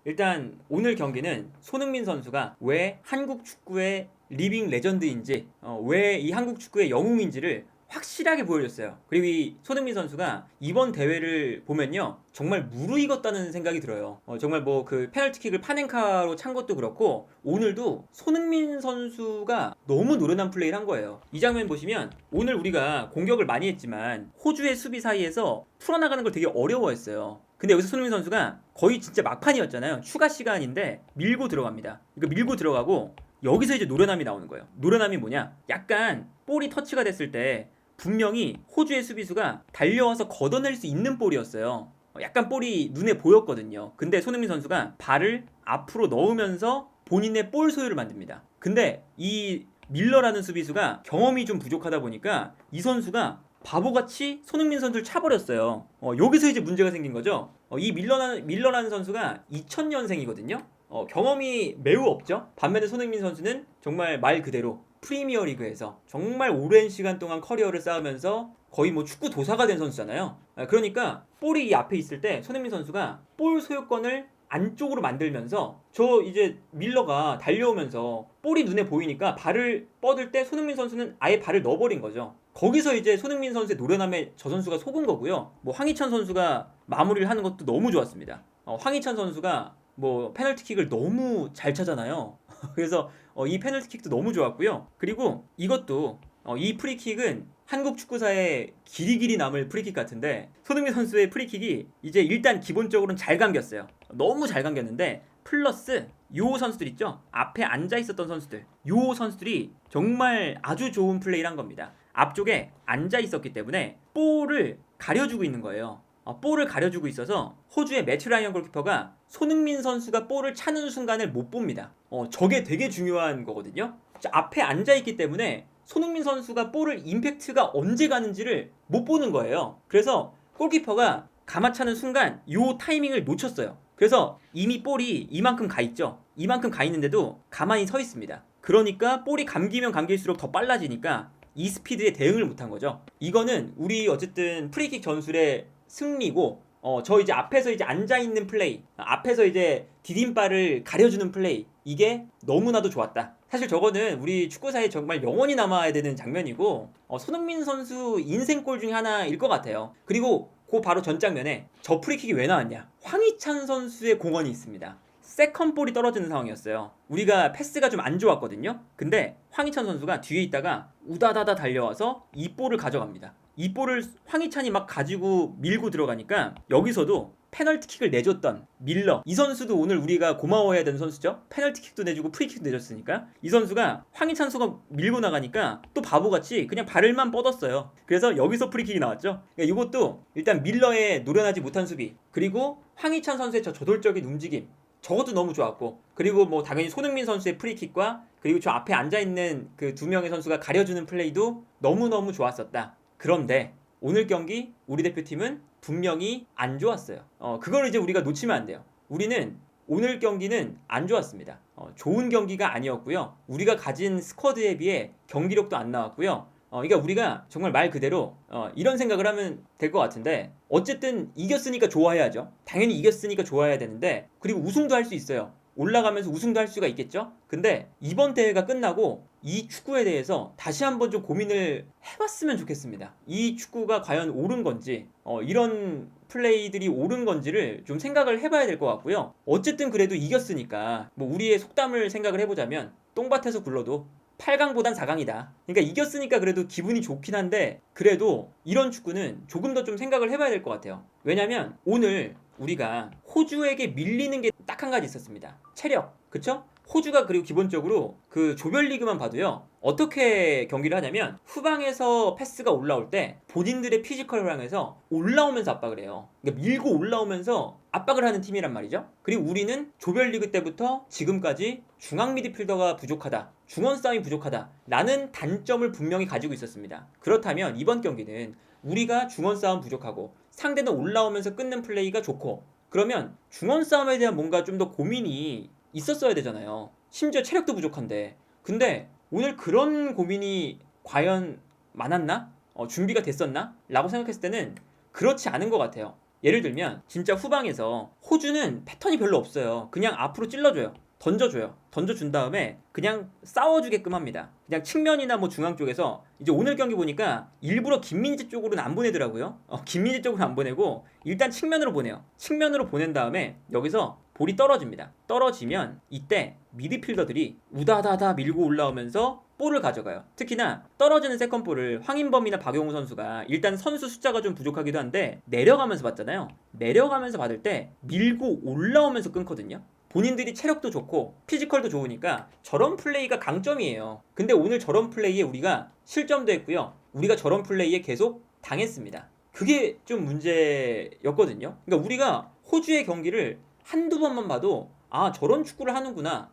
일단 오늘 경기는 손흥민 선수가 왜 한국 축구의 리빙 레전드인지, 왜 이 한국 축구의 영웅인지를 확실하게 보여줬어요. 그리고 이 손흥민 선수가 이번 대회를 보면요, 정말 무르익었다는 생각이 들어요. 정말 뭐 그 페널티킥을 파넨카로 찬 것도 그렇고, 오늘도 손흥민 선수가 너무 노련한 플레이를 한 거예요. 이 장면 보시면 오늘 우리가 공격을 많이 했지만 호주의 수비 사이에서 풀어나가는 걸 되게 어려워했어요. 근데 여기서 손흥민 선수가 거의 진짜 막판이었잖아요. 추가 시간인데 밀고 들어갑니다. 그러니까 밀고 들어가고 여기서 이제 노련함이 나오는 거예요. 노련함이 뭐냐? 약간 볼이 터치가 됐을 때 분명히 호주의 수비수가 달려와서 걷어낼 수 있는 볼이었어요. 약간 볼이 눈에 보였거든요. 근데 손흥민 선수가 발을 앞으로 넣으면서 본인의 볼 소유를 만듭니다. 근데 이 밀러라는 수비수가 경험이 좀 부족하다 보니까 이 선수가 바보같이 손흥민 선수를 차버렸어요. 여기서 이제 문제가 생긴 거죠. 이 밀러라는 선수가 2000년생이거든요. 경험이 매우 없죠. 반면에 손흥민 선수는 정말 말 그대로 프리미어리그에서 정말 오랜 시간 동안 커리어를 쌓으면서 거의 뭐 축구 도사가 된 선수잖아요. 그러니까 볼이 이 앞에 있을 때 손흥민 선수가 볼 소유권을 안쪽으로 만들면서 저 이제 밀러가 달려오면서 볼이 눈에 보이니까 발을 뻗을 때 손흥민 선수는 아예 발을 넣어버린 거죠. 거기서 이제 손흥민 선수의 노련함에 저 선수가 속은 거고요. 뭐 황희찬 선수가 마무리를 하는 것도 너무 좋았습니다. 황희찬 선수가 뭐 페널티킥을 너무 잘 차잖아요. 그래서 이 페널티킥도 너무 좋았고요. 그리고 이것도 이 프리킥은 한국 축구사에 길이길이 남을 프리킥 같은데, 손흥민 선수의 프리킥이 이제 일단 기본적으로는 잘 감겼어요. 너무 잘 감겼는데 플러스 요 선수들 있죠? 앞에 앉아 있었던 선수들, 요 선수들이 정말 아주 좋은 플레이를 한 겁니다. 앞쪽에 앉아 있었기 때문에 볼을 가려주고 있는 거예요. 볼을 가려주고 있어서 호주의 매튜 라이언 골키퍼가 손흥민 선수가 볼을 차는 순간을 못 봅니다. 저게 되게 중요한 거거든요. 앞에 앉아있기 때문에 손흥민 선수가 볼을 임팩트가 언제 가는지를 못 보는 거예요. 그래서 골키퍼가 감아차는 순간 요 타이밍을 놓쳤어요. 그래서 이미 볼이 이만큼 가 있죠. 이만큼 가 있는데도 가만히 서 있습니다. 그러니까 볼이 감기면 감길수록 더 빨라지니까 이 스피드에 대응을 못한 거죠. 이거는 우리 어쨌든 프리킥 전술의 승리고, 저 이제 앞에서 이제 앉아있는 플레이, 앞에서 이제 디딤발을 가려주는 플레이, 이게 너무나도 좋았다. 사실 저거는 우리 축구사에 정말 영원히 남아야 되는 장면이고, 손흥민 선수 인생골 중에 하나일 것 같아요. 그리고 그 바로 전 장면에 저 프리킥이 왜 나왔냐? 황희찬 선수의 공헌이 있습니다. 세컨볼이 떨어지는 상황이었어요. 우리가 패스가 좀 안 좋았거든요. 근데 황희찬 선수가 뒤에 있다가 우다다다 달려와서 이 볼을 가져갑니다. 이 볼을 황희찬이 막 가지고 밀고 들어가니까 여기서도 페널티킥을 내줬던 밀러, 이 선수도 오늘 우리가 고마워해야 되는 선수죠. 페널티킥도 내주고 프리킥도 내줬으니까. 이 선수가 황희찬 선수가 밀고 나가니까 또 바보같이 그냥 발을만 뻗었어요. 그래서 여기서 프리킥이 나왔죠. 그러니까 이것도 일단 밀러의 노련하지 못한 수비, 그리고 황희찬 선수의 저 저돌적인 움직임, 저것도 너무 좋았고, 그리고 뭐 당연히 손흥민 선수의 프리킥과 그리고 저 앞에 앉아있는 그 두 명의 선수가 가려주는 플레이도 너무너무 좋았었다. 그런데 오늘 경기 우리 대표팀은 분명히 안 좋았어요. 그걸 이제 우리가 놓치면 안 돼요. 우리는 오늘 경기는 안 좋았습니다. 좋은 경기가 아니었고요. 우리가 가진 스쿼드에 비해 경기력도 안 나왔고요. 그러니까 우리가 정말 말 그대로 이런 생각을 하면 될 것 같은데, 어쨌든 이겼으니까 좋아해야죠. 당연히 이겼으니까 좋아해야 되는데, 그리고 우승도 할 수 있어요. 올라가면서 우승도 할 수가 있겠죠? 근데 이번 대회가 끝나고 이 축구에 대해서 다시 한번 좀 고민을 해봤으면 좋겠습니다. 이 축구가 과연 옳은 건지, 이런 플레이들이 옳은 건지를 좀 생각을 해봐야 될 것 같고요. 어쨌든 그래도 이겼으니까 뭐 우리의 속담을 생각을 해보자면 똥밭에서 굴러도 8강보단 4강이다. 그러니까 이겼으니까 그래도 기분이 좋긴 한데, 그래도 이런 축구는 조금 더 좀 생각을 해봐야 될 것 같아요. 왜냐면 오늘 우리가 호주에게 밀리는 게 딱 한 가지 있었습니다. 체력. 그쵸? 호주가 그리고 기본적으로 그 조별리그만 봐도요, 어떻게 경기를 하냐면 후방에서 패스가 올라올 때 본인들의 피지컬을 향해서 올라오면서 압박을 해요. 그러니까 밀고 올라오면서 압박을 하는 팀이란 말이죠. 그리고 우리는 조별리그 때부터 지금까지 중앙 미드필더가 부족하다, 중원 싸움이 부족하다 라는 단점을 분명히 가지고 있었습니다. 그렇다면 이번 경기는 우리가 중원 싸움 부족하고 상대는 올라오면서 끊는 플레이가 좋고, 그러면 중원 싸움에 대한 뭔가 좀 더 고민이 있었어야 되잖아요. 심지어 체력도 부족한데. 근데 오늘 그런 고민이 과연 많았나? 준비가 됐었나? 라고 생각했을 때는 그렇지 않은 것 같아요. 예를 들면 진짜 후방에서 호주는 패턴이 별로 없어요. 그냥 앞으로 찔러줘요. 던져줘요. 던져준 다음에 그냥 싸워주게끔 합니다. 그냥 측면이나 뭐 중앙 쪽에서 이제 오늘 경기 보니까 일부러 김민재 쪽으로는 안 보내더라고요. 김민재 쪽으로 안 보내고 일단 측면으로 보내요. 측면으로 보낸 다음에 여기서 볼이 떨어집니다. 떨어지면 이때 미드필더들이 우다다다 밀고 올라오면서 볼을 가져가요. 특히나 떨어지는 세컨볼을 황인범이나 박용우 선수가 일단 선수 숫자가 좀 부족하기도 한데 내려가면서 받잖아요. 내려가면서 받을 때 밀고 올라오면서 끊거든요. 본인들이 체력도 좋고 피지컬도 좋으니까 저런 플레이가 강점이에요. 근데 오늘 저런 플레이에 우리가 실점도 했고요. 우리가 저런 플레이에 계속 당했습니다. 그게 좀 문제였거든요. 그러니까 우리가 호주의 경기를 한두 번만 봐도 아 저런 축구를 하는구나.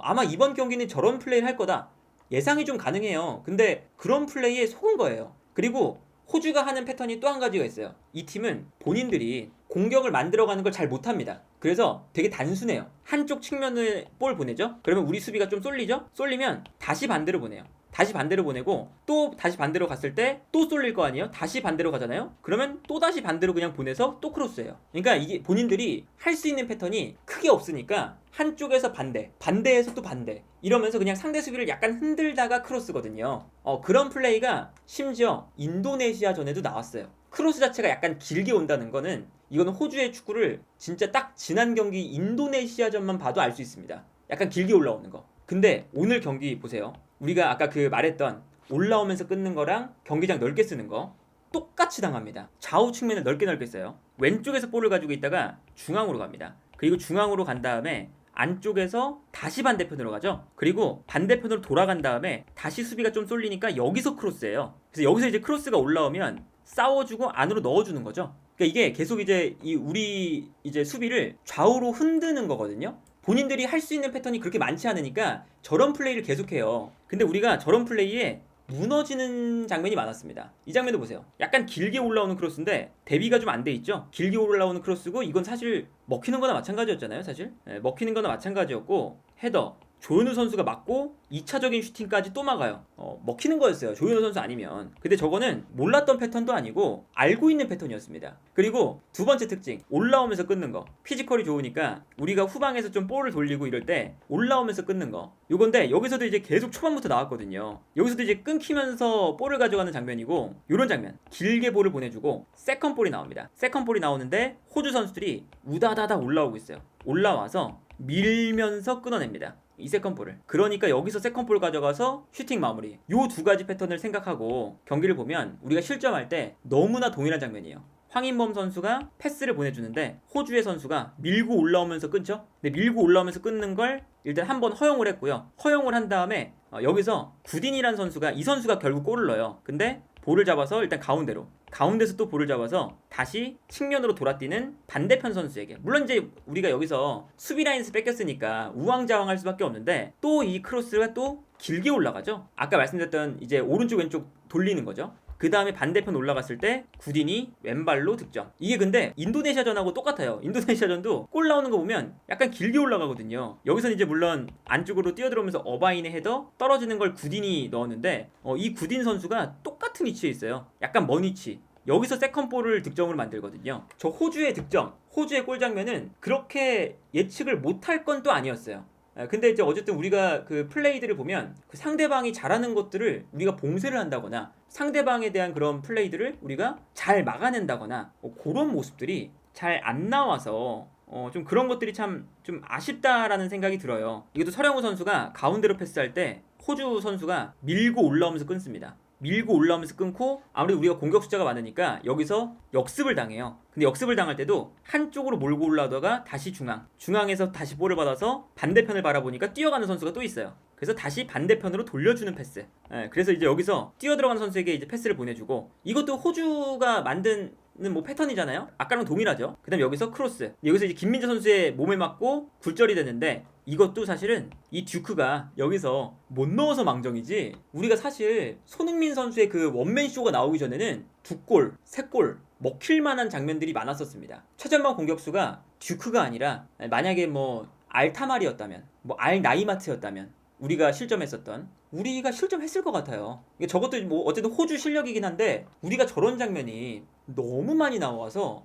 아마 이번 경기는 저런 플레이를 할 거다. 예상이 좀 가능해요. 근데 그런 플레이에 속은 거예요. 그리고 호주가 하는 패턴이 또 한 가지가 있어요. 이 팀은 본인들이 공격을 만들어가는 걸 잘 못합니다. 그래서 되게 단순해요. 한쪽 측면을 볼 보내죠? 그러면 우리 수비가 좀 쏠리죠? 쏠리면 다시 반대로 보내요. 다시 반대로 보내고 또 다시 반대로 갔을 때 또 쏠릴 거 아니에요? 다시 반대로 가잖아요? 그러면 또 다시 반대로 그냥 보내서 또 크로스예요. 그러니까 이게 본인들이 할 수 있는 패턴이 크게 없으니까 한쪽에서 반대, 반대에서 또 반대 이러면서 그냥 상대 수비를 약간 흔들다가 크로스거든요. 그런 플레이가 심지어 인도네시아전에도 나왔어요. 크로스 자체가 약간 길게 온다는 거는 이거는 호주의 축구를 진짜 딱 지난 경기 인도네시아전만 봐도 알 수 있습니다. 약간 길게 올라오는 거. 근데 오늘 경기 보세요. 우리가 아까 그 말했던 올라오면서 끊는 거랑 경기장 넓게 쓰는 거 똑같이 당합니다. 좌우 측면을 넓게 써요. 왼쪽에서 볼을 가지고 있다가 중앙으로 갑니다. 그리고 중앙으로 간 다음에 안쪽에서 다시 반대편으로 가죠. 그리고 반대편으로 돌아간 다음에 다시 수비가 좀 쏠리니까 여기서 크로스예요. 그래서 여기서 이제 크로스가 올라오면 싸워주고 안으로 넣어주는 거죠. 그러니까 이게 계속 이제 우리 이제 수비를 좌우로 흔드는 거거든요. 본인들이 할 수 있는 패턴이 그렇게 많지 않으니까 저런 플레이를 계속해요. 근데 우리가 저런 플레이에 무너지는 장면이 많았습니다. 이 장면도 보세요. 약간 길게 올라오는 크로스인데 대비가 좀 안 돼 있죠. 길게 올라오는 크로스고 이건 사실 먹히는 거나 마찬가지였잖아요. 사실 먹히는 거나 마찬가지였고 헤더 조현우 선수가 맞고 2차적인 슈팅까지 또 막아요. 먹히는 거였어요. 조현우 선수 아니면. 근데 저거는 몰랐던 패턴도 아니고 알고 있는 패턴이었습니다. 그리고 두 번째 특징, 올라오면서 끊는 거. 피지컬이 좋으니까 우리가 후방에서 좀 볼을 돌리고 이럴 때 올라오면서 끊는 거. 요건데 여기서도 이제 계속 초반부터 나왔거든요. 여기서도 이제 끊기면서 볼을 가져가는 장면이고 요런 장면. 길게 볼을 보내주고 세컨볼이 나옵니다. 세컨볼이 나오는데 호주 선수들이 우다다다 올라오고 있어요. 올라와서 밀면서 끊어냅니다. 이 세컨볼을. 그러니까 여기서 세컨볼 가져가서 슈팅 마무리. 요 두 가지 패턴을 생각하고 경기를 보면 우리가 실점할 때 너무나 동일한 장면이에요. 황인범 선수가 패스를 보내주는데 호주의 선수가 밀고 올라오면서 끊죠. 근데 밀고 올라오면서 끊는 걸 일단 한번 허용을 했고요. 허용을 한 다음에 여기서 구딘이라는 선수가 이 선수가 결국 골을 넣어요. 근데 볼을 잡아서 일단 가운데서 또 볼을 잡아서 다시 측면으로 돌아뛰는 반대편 선수에게, 물론 이제 우리가 여기서 수비 라인에서 뺏겼으니까 우왕좌왕할 수밖에 없는데 또 이 크로스가 또 길게 올라가죠. 아까 말씀드렸던 이제 오른쪽 왼쪽 돌리는 거죠. 그 다음에 반대편 올라갔을 때 구딘이 왼발로 득점. 이게 근데 인도네시아전하고 똑같아요. 인도네시아전도 골 나오는 거 보면 약간 길게 올라가거든요. 여기서는 이제 물론 안쪽으로 뛰어들어오면서 어바인의 헤더 떨어지는 걸 구딘이 넣었는데 이 구딘 선수가 똑같은 위치에 있어요. 약간 먼 위치. 여기서 세컨볼을 득점으로 만들거든요. 저 호주의 득점, 호주의 골 장면은 그렇게 예측을 못할 건 또 아니었어요. 근데 이제 어쨌든 우리가 그 플레이들을 보면 그 상대방이 잘하는 것들을 우리가 봉쇄를 한다거나 상대방에 대한 그런 플레이들을 우리가 잘 막아낸다거나 그런 모습들이 잘 안 나와서 좀 그런 것들이 참 좀 아쉽다라는 생각이 들어요. 이것도 서령우 선수가 가운데로 패스할 때 호주 선수가 밀고 올라오면서 끊습니다. 밀고 올라오면서 끊고 아무래도 우리가 공격 숫자가 많으니까 여기서 역습을 당해요. 근데 역습을 당할 때도 한쪽으로 몰고 올라오다가 다시 중앙에서 다시 볼을 받아서 반대편을 바라보니까 뛰어가는 선수가 또 있어요. 그래서 다시 반대편으로 돌려주는 패스. 그래서 이제 여기서 뛰어들어가는 선수에게 이제 패스를 보내주고, 이것도 호주가 만든 뭐 패턴이잖아요. 아까랑 동일하죠. 그 다음 여기서 크로스, 여기서 이제 김민재 선수의 몸에 맞고 굴절이 되는데, 이것도 사실은 이 듀크가 여기서 못 넣어서 망정이지, 우리가 사실 손흥민 선수의 그 원맨쇼가 나오기 전에는 2골, 3골 먹힐 만한 장면들이 많았었습니다. 최전방 공격수가 듀크가 아니라 만약에 뭐 알타말이었다면, 뭐 알나이마트였다면 우리가 실점했을 것 같아요. 저것도 뭐 어쨌든 호주 실력이긴 한데 우리가 저런 장면이 너무 많이 나와서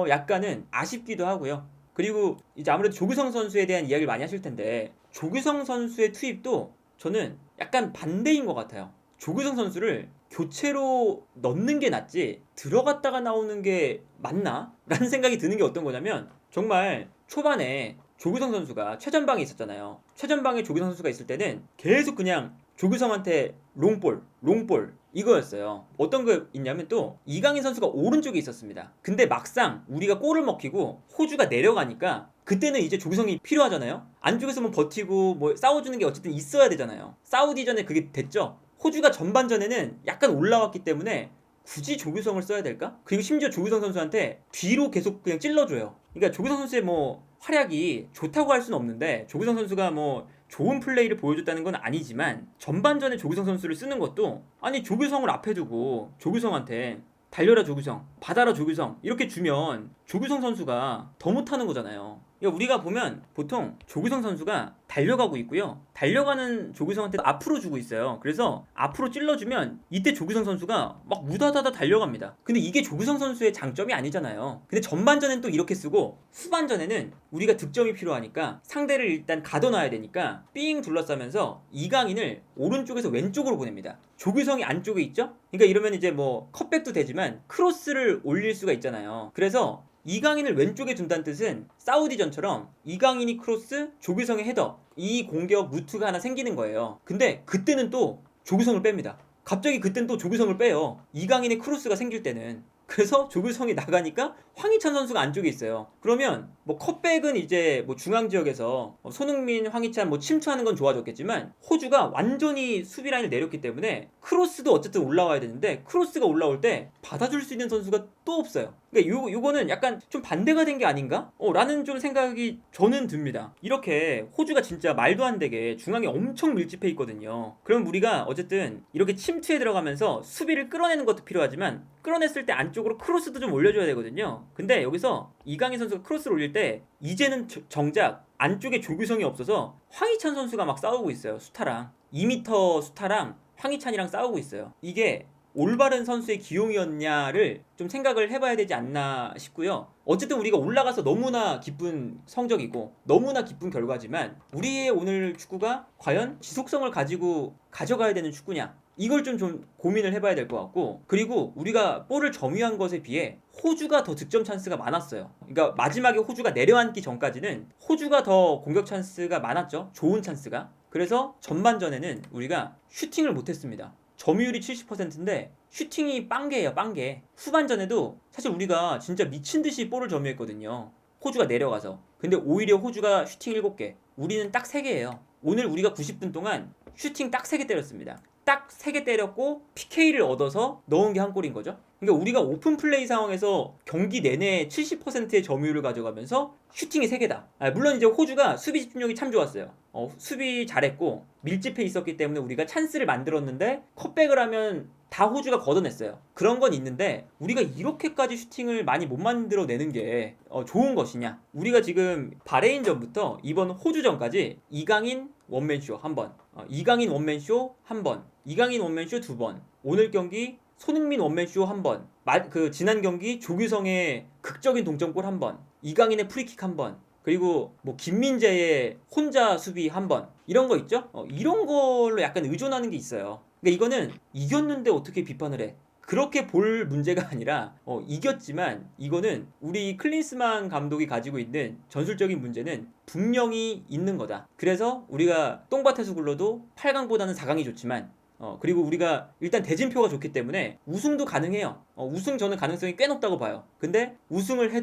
약간은 아쉽기도 하고요. 그리고 이제 아무래도 조규성 선수에 대한 이야기를 많이 하실 텐데 조규성 선수의 투입도 저는 약간 반대인 것 같아요. 조규성 선수를 교체로 넣는 게 낫지 들어갔다가 나오는 게 맞나? 라는 생각이 드는 게 어떤 거냐면 정말 초반에 조규성 선수가 최전방에 있었잖아요. 최전방에 조규성 선수가 있을 때는 계속 그냥 조규성한테 롱볼 이거였어요. 어떤 거 있냐면 또 이강인 선수가 오른쪽에 있었습니다. 근데 막상 우리가 골을 먹히고 호주가 내려가니까 그때는 이제 조규성이 필요하잖아요. 안쪽에서 뭐 버티고 뭐 싸워주는 게 어쨌든 있어야 되잖아요. 사우디 전에 그게 됐죠. 호주가 전반전에는 약간 올라왔기 때문에 굳이 조규성을 써야 될까? 그리고 심지어 조규성 선수한테 뒤로 계속 그냥 찔러줘요. 그러니까 조규성 선수의 뭐 활약이 좋다고 할 수는 없는데 조규성 선수가 뭐 좋은 플레이를 보여줬다는 건 아니지만 전반전에 조규성 선수를 쓰는 것도 아니 조규성을 앞에 두고 조규성한테 달려라 조규성, 받아라 조규성 이렇게 주면 조규성 선수가 더 못하는 거잖아요. 그러니까 우리가 보면 보통 조규성 선수가 달려가고 있고요. 달려가는 조규성한테 앞으로 주고 있어요. 그래서 앞으로 찔러주면 이때 조규성 선수가 막 우다다다 달려갑니다. 근데 이게 조규성 선수의 장점이 아니잖아요. 근데 전반전엔 또 이렇게 쓰고 후반전에는 우리가 득점이 필요하니까 상대를 일단 가둬놔야 되니까 삥 둘러싸면서 이강인을 오른쪽에서 왼쪽으로 보냅니다. 조규성이 안쪽에 있죠? 그러니까 이러면 이제 뭐 컷백도 되지만 크로스를 올릴 수가 있잖아요. 그래서 이강인을 왼쪽에 둔다는 뜻은 사우디전처럼 이강인이 크로스, 조규성의 헤더 이 공격 루트가 하나 생기는 거예요. 근데 그때는 또 조규성을 뺍니다. 갑자기 그땐 또 조규성을 빼요. 이강인의 크로스가 생길 때는. 그래서 조규성이 나가니까 황희찬 선수가 안쪽에 있어요. 그러면 뭐 컷백은 이제 뭐 중앙 지역에서 손흥민, 황희찬 뭐 침투하는 건 좋아졌겠지만 호주가 완전히 수비 라인을 내렸기 때문에 크로스도 어쨌든 올라와야 되는데 크로스가 올라올 때 받아줄 수 있는 선수가 또 없어요. 그러니까 요거는 약간 좀 반대가 된 게 아닌가? 라는 좀 생각이 저는 듭니다. 이렇게 호주가 진짜 말도 안 되게 중앙에 엄청 밀집해 있거든요. 그럼 우리가 어쨌든 이렇게 침투에 들어가면서 수비를 끌어내는 것도 필요하지만 끌어냈을 때 안쪽으로 크로스도 좀 올려줘야 되거든요. 근데 여기서 이강인 선수가 크로스를 올릴 때 이제는 정작 안쪽에 조규성이 없어서 황희찬 선수가 막 싸우고 있어요. 수타랑 2m 수타랑 황희찬이랑 싸우고 있어요. 이게 올바른 선수의 기용이었냐를 좀 생각을 해봐야 되지 않나 싶고요. 어쨌든 우리가 올라가서 너무나 기쁜 성적이고 너무나 기쁜 결과지만 우리의 오늘 축구가 과연 지속성을 가지고 가져가야 되는 축구냐 이걸 좀 고민을 해봐야 될 것 같고 그리고 우리가 볼을 점유한 것에 비해 호주가 더 득점 찬스가 많았어요. 그러니까 마지막에 호주가 내려앉기 전까지는 호주가 더 공격 찬스가 많았죠. 좋은 찬스가. 그래서 전반전에는 우리가 슈팅을 못했습니다. 점유율이 70%인데 슈팅이 빵개예요. 빵개. 후반전에도 사실 우리가 진짜 미친듯이 볼을 점유했거든요. 호주가 내려가서. 근데 오히려 호주가 슈팅 7개 우리는 딱 3개예요. 오늘 우리가 90분 동안 슈팅 딱 3개 때렸습니다. 딱 3개 때렸고 PK를 얻어서 넣은 게 한 골인 거죠. 그러니까 우리가 오픈 플레이 상황에서 경기 내내 70%의 점유율을 가져가면서 슈팅이 3개다. 물론 이제 호주가 수비 집중력이 참 좋았어요. 수비 잘했고 밀집해 있었기 때문에 우리가 찬스를 만들었는데 컷백을 하면 다 호주가 걷어냈어요. 그런 건 있는데 우리가 이렇게까지 슈팅을 많이 못 만들어내는 게 좋은 것이냐. 우리가 지금 바레인전부터 이번 호주전까지 이강인 원맨쇼 한번, 이강인 원맨쇼 한번, 이강인 원맨쇼 2번, 오늘 경기 손흥민 원맨쇼 한번, 지난 경기 조규성의 극적인 동점골 한번, 이강인의 프리킥 한번, 그리고 뭐 김민재의 혼자 수비 한번 이런 거 있죠? 이런 걸로 약간 의존하는 게 있어요. 그러니까 이거는 이겼는데 어떻게 비판을 해? 그렇게 볼 문제가 아니라 이겼지만 이거는 우리 클린스만 감독이 가지고 있는 전술적인 문제는 분명히 있는 거다. 그래서 우리가 똥밭에서 굴러도 8강보다는 4강이 좋지만 그리고 우리가 일단 대진표가 좋기 때문에 우승도 가능해요. 우승 저는 가능성이 꽤 높다고 봐요. 근데 우승을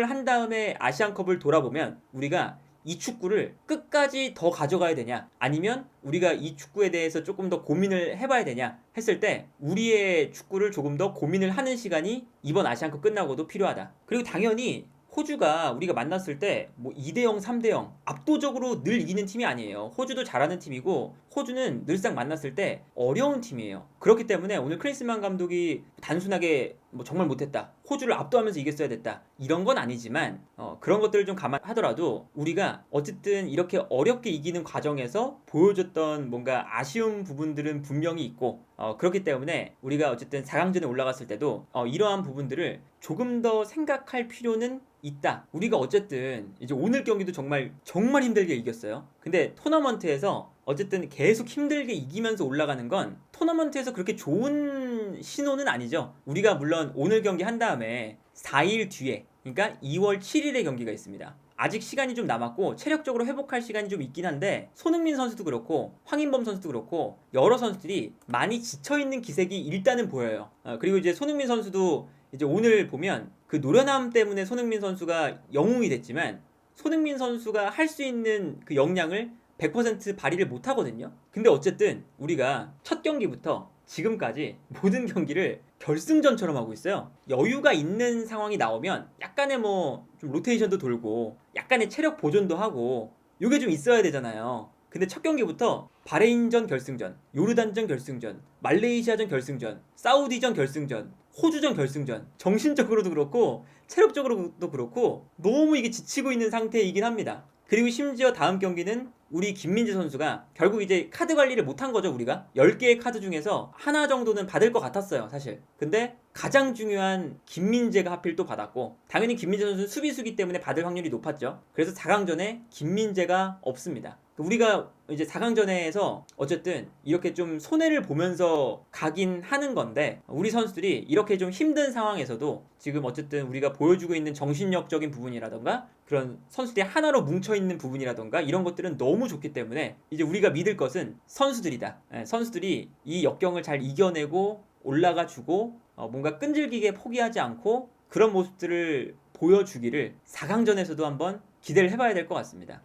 한 다음에 아시안컵을 돌아보면 우리가 이 축구를 끝까지 더 가져가야 되냐 아니면 우리가 이 축구에 대해서 조금 더 고민을 해봐야 되냐 했을 때 우리의 축구를 조금 더 고민을 하는 시간이 이번 아시안컵 끝나고도 필요하다. 그리고 당연히 호주가 우리가 만났을 때 뭐 2대0, 3대0 압도적으로 늘 이기는 팀이 아니에요. 호주도 잘하는 팀이고 호주는 늘상 만났을 때 어려운 팀이에요. 그렇기 때문에 오늘 클린스만 감독이 단순하게 뭐 정말 못했다, 호주를 압도하면서 이겼어야 됐다, 이런 건 아니지만 그런 것들을 좀 감안하더라도 우리가 어쨌든 이렇게 어렵게 이기는 과정에서 보여줬던 뭔가 아쉬운 부분들은 분명히 있고 그렇기 때문에 우리가 어쨌든 4강전에 올라갔을 때도 이러한 부분들을 조금 더 생각할 필요는 있다. 우리가 어쨌든 이제 오늘 경기도 정말 힘들게 이겼어요. 근데 토너먼트에서 어쨌든 계속 힘들게 이기면서 올라가는 건 토너먼트에서 그렇게 좋은 신호는 아니죠. 우리가 물론 오늘 경기 한 다음에 4일 뒤에, 그러니까 2월 7일에 경기가 있습니다. 아직 시간이 좀 남았고 체력적으로 회복할 시간이 좀 있긴 한데 손흥민 선수도 그렇고 황인범 선수도 그렇고 여러 선수들이 많이 지쳐있는 기색이 일단은 보여요. 그리고 이제 손흥민 선수도 이제 오늘 보면 그 노련함 때문에 손흥민 선수가 영웅이 됐지만 손흥민 선수가 할 수 있는 그 역량을 100% 발휘를 못 하거든요. 근데 어쨌든 우리가 첫 경기부터 지금까지 모든 경기를 결승전처럼 하고 있어요. 여유가 있는 상황이 나오면 약간의 뭐 좀 로테이션도 돌고 약간의 체력 보존도 하고 요게 좀 있어야 되잖아요. 근데 첫 경기부터 바레인전 결승전, 요르단전 결승전, 말레이시아전 결승전, 사우디전 결승전, 호주전 결승전, 정신적으로도 그렇고 체력적으로도 그렇고 너무 이게 지치고 있는 상태이긴 합니다. 그리고 심지어 다음 경기는 우리 김민재 선수가 결국 이제 카드 관리를 못한 거죠. 우리가 10개의 카드 중에서 하나 정도는 받을 것 같았어요, 사실. 근데 가장 중요한 김민재가 하필 또 받았고, 당연히 김민재 선수는 수비수기 때문에 받을 확률이 높았죠. 그래서 4강전에 김민재가 없습니다. 우리가 이제 4강전에서 어쨌든 이렇게 좀 손해를 보면서 가긴 하는 건데, 우리 선수들이 이렇게 좀 힘든 상황에서도 지금 어쨌든 우리가 보여주고 있는 정신력적인 부분이라던가 그런 선수들이 하나로 뭉쳐있는 부분이라던가 이런 것들은 너무 좋기 때문에 이제 우리가 믿을 것은 선수들이다. 선수들이 이 역경을 잘 이겨내고 올라가 주고 뭔가 끈질기게 포기하지 않고 그런 모습들을 보여주기를 4강전에서도 한번 기대를 해봐야 될 것 같습니다.